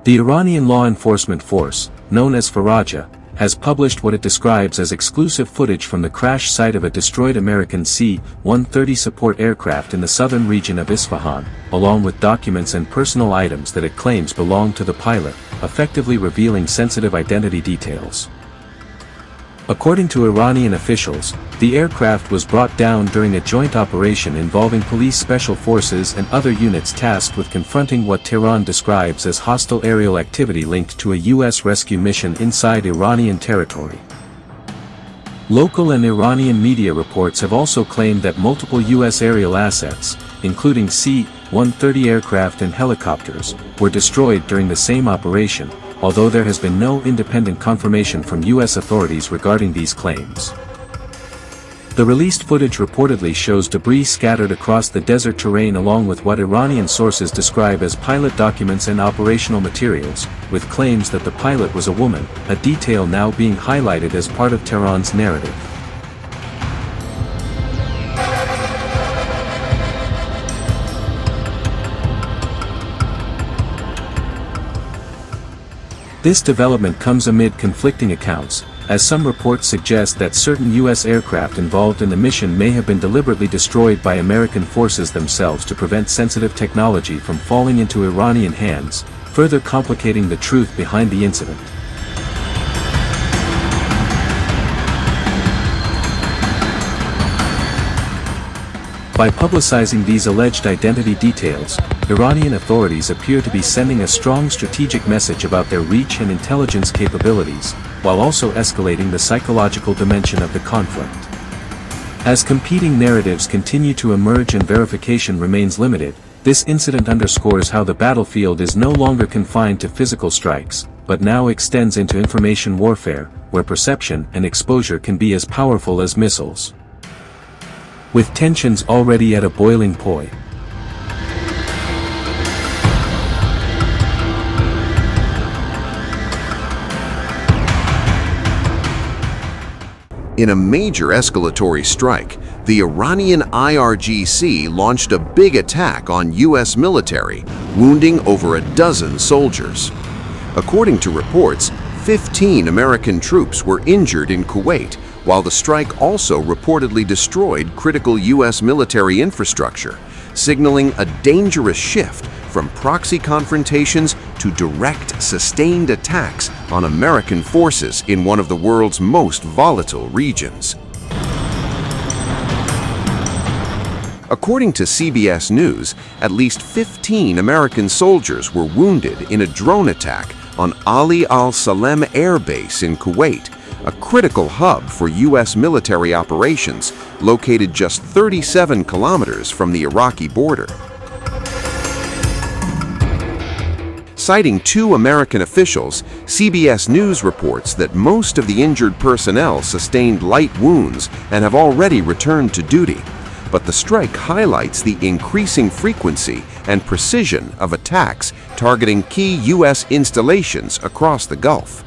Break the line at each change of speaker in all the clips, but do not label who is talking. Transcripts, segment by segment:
The Iranian law enforcement force, known as Faraja, has published what it describes as exclusive footage from the crash site of a destroyed American C-130 support aircraft in the southern region of Isfahan, along with documents and personal items that it claims belong to the pilot, effectively revealing sensitive identity details. According to Iranian officials, the aircraft was brought down during a joint operation involving police special forces and other units tasked with confronting what Tehran describes as hostile aerial activity linked to a U.S. rescue mission inside Iranian territory. Local and Iranian media reports have also claimed that multiple U.S. aerial assets, including C-130 aircraft and helicopters, were destroyed during the same operation, although there has been no independent confirmation from U.S. authorities regarding these claims. The released footage reportedly shows debris scattered across the desert terrain along with what Iranian sources describe as pilot documents and operational materials, with claims that the pilot was a woman, a detail now being highlighted as part of Tehran's narrative. This development comes amid conflicting accounts, as some reports suggest that certain U.S. aircraft involved in the mission may have been deliberately destroyed by American forces themselves to prevent sensitive technology from falling into Iranian hands, further complicating the truth behind the incident. By publicizing these alleged identity details, Iranian authorities appear to be sending a strong strategic message about their reach and intelligence capabilities, while also escalating the psychological dimension of the conflict. As competing narratives continue to emerge and verification remains limited, this incident underscores how the battlefield is no longer confined to physical strikes, but now extends into information warfare, where perception and exposure can be as powerful as missiles. With tensions already at a boiling point,
in a major escalatory strike, the Iranian IRGC launched a big attack on U.S. military, wounding over a dozen soldiers. According to reports, 15 American troops were injured in Kuwait, while the strike also reportedly destroyed critical U.S. military infrastructure, signaling a dangerous shift from proxy confrontations to direct, sustained attacks on American forces in one of the world's most volatile regions. According to CBS News, at least 15 American soldiers were wounded in a drone attack on Ali al-Salem Air Base in Kuwait, a critical hub for U.S. military operations located just 37 kilometers from the Iraqi border. Citing two American officials, CBS News reports that most of the injured personnel sustained light wounds and have already returned to duty. But the strike highlights the increasing frequency and precision of attacks targeting key U.S. installations across the Gulf.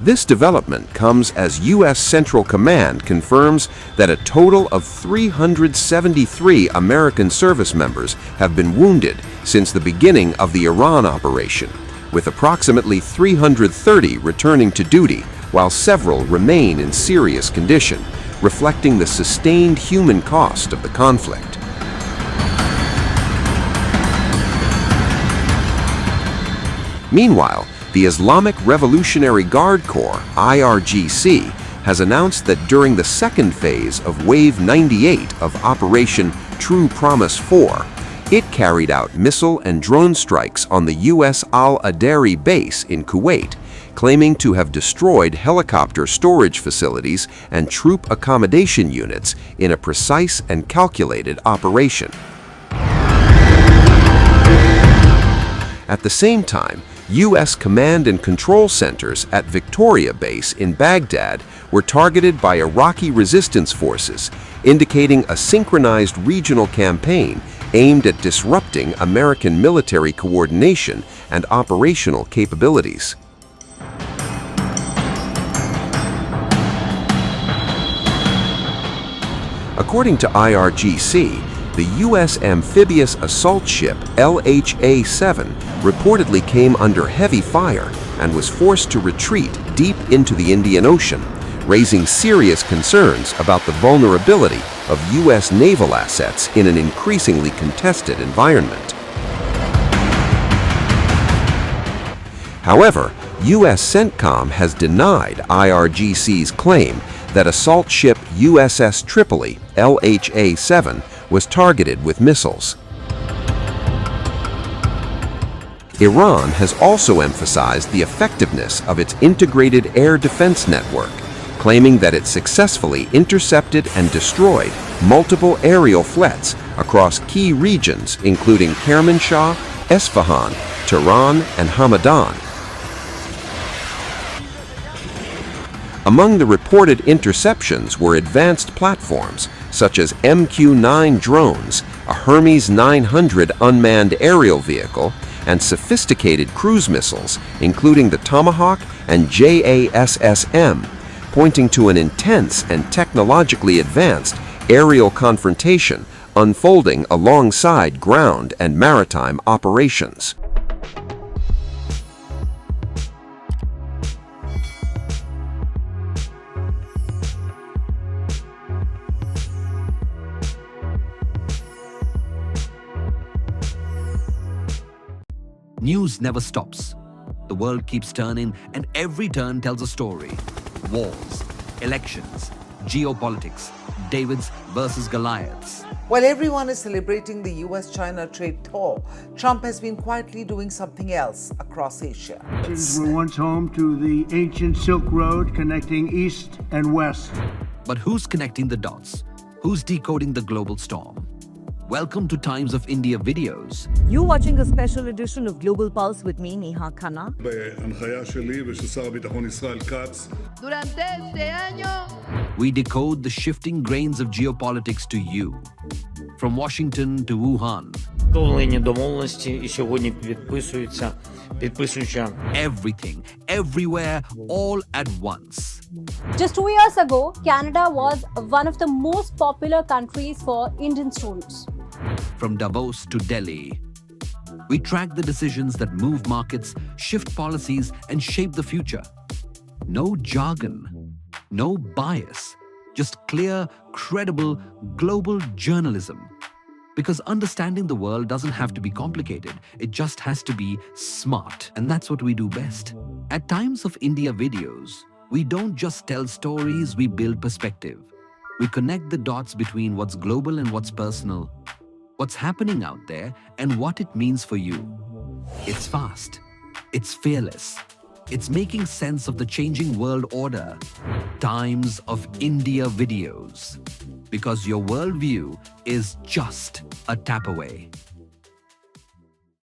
This development comes as U.S. Central Command confirms that a total of 373 American service members have been wounded since the beginning of the Iran operation, with approximately 330 returning to duty, while several remain in serious condition, reflecting the sustained human cost of the conflict. Meanwhile, the Islamic Revolutionary Guard Corps, IRGC, has announced that during the second phase of Wave 98 of Operation True Promise 4, it carried out missile and drone strikes on the U.S. Al-Adari base in Kuwait, claiming to have destroyed helicopter storage facilities and troop accommodation units in a precise and calculated operation. At the same time, U.S. command and control centers at Victoria Base in Baghdad were targeted by Iraqi resistance forces, indicating a synchronized regional campaign aimed at disrupting American military coordination and operational capabilities. According to IRGC, The U.S. amphibious assault ship LHA-7 reportedly came under heavy fire and was forced to retreat deep into the Indian Ocean, raising serious concerns about the vulnerability of U.S. naval assets in an increasingly contested environment. However, U.S. CENTCOM has denied IRGC's claim that assault ship USS Tripoli LHA-7 was targeted with missiles. Iran has also emphasized the effectiveness of its integrated air defense network, claiming that it successfully intercepted and destroyed multiple aerial threats across key regions including Kermanshah, Isfahan, Tehran, and Hamadan. Among the reported interceptions were advanced platforms such as MQ-9 drones, a Hermes 900 unmanned aerial vehicle, and sophisticated cruise missiles, including the Tomahawk and JASSM, pointing to an intense and technologically advanced aerial confrontation unfolding alongside ground and maritime operations.
News never stops. The world keeps turning, and every turn tells a story. Wars, elections, geopolitics, Davids versus Goliaths.
While everyone is celebrating the US-China trade thaw, Trump has been quietly doing something else across Asia.
These were once home to the ancient Silk Road connecting east and west.
But who's connecting the dots? Who's decoding the global storm? Welcome to Times of India videos.
You're watching a special edition of Global Pulse with me, Neha Khanna.
בהנחיה שלי ושל שר הביטחון ישראל כץ.
Durante este año,
We decode the shifting grains of geopolitics to you. From Washington to Wuhan.
Встановлені домовленості і сьогодні підписуються.
Everything, everywhere, all at once.
Just 2 years ago, Canada was one of the most popular countries for Indian students.
From Davos to Delhi, we track the decisions that move markets, shift policies, and shape the future. No jargon, no bias, just clear, credible, global journalism. Because understanding the world doesn't have to be complicated, it just has to be smart. And that's what we do best. At Times of India videos, we don't just tell stories, we build perspective. We connect the dots between what's global and what's personal, what's happening out there, and what it means for you. It's fast. It's fearless. It's making sense of the changing world order. Times of India videos. Because your worldview is just a tap away.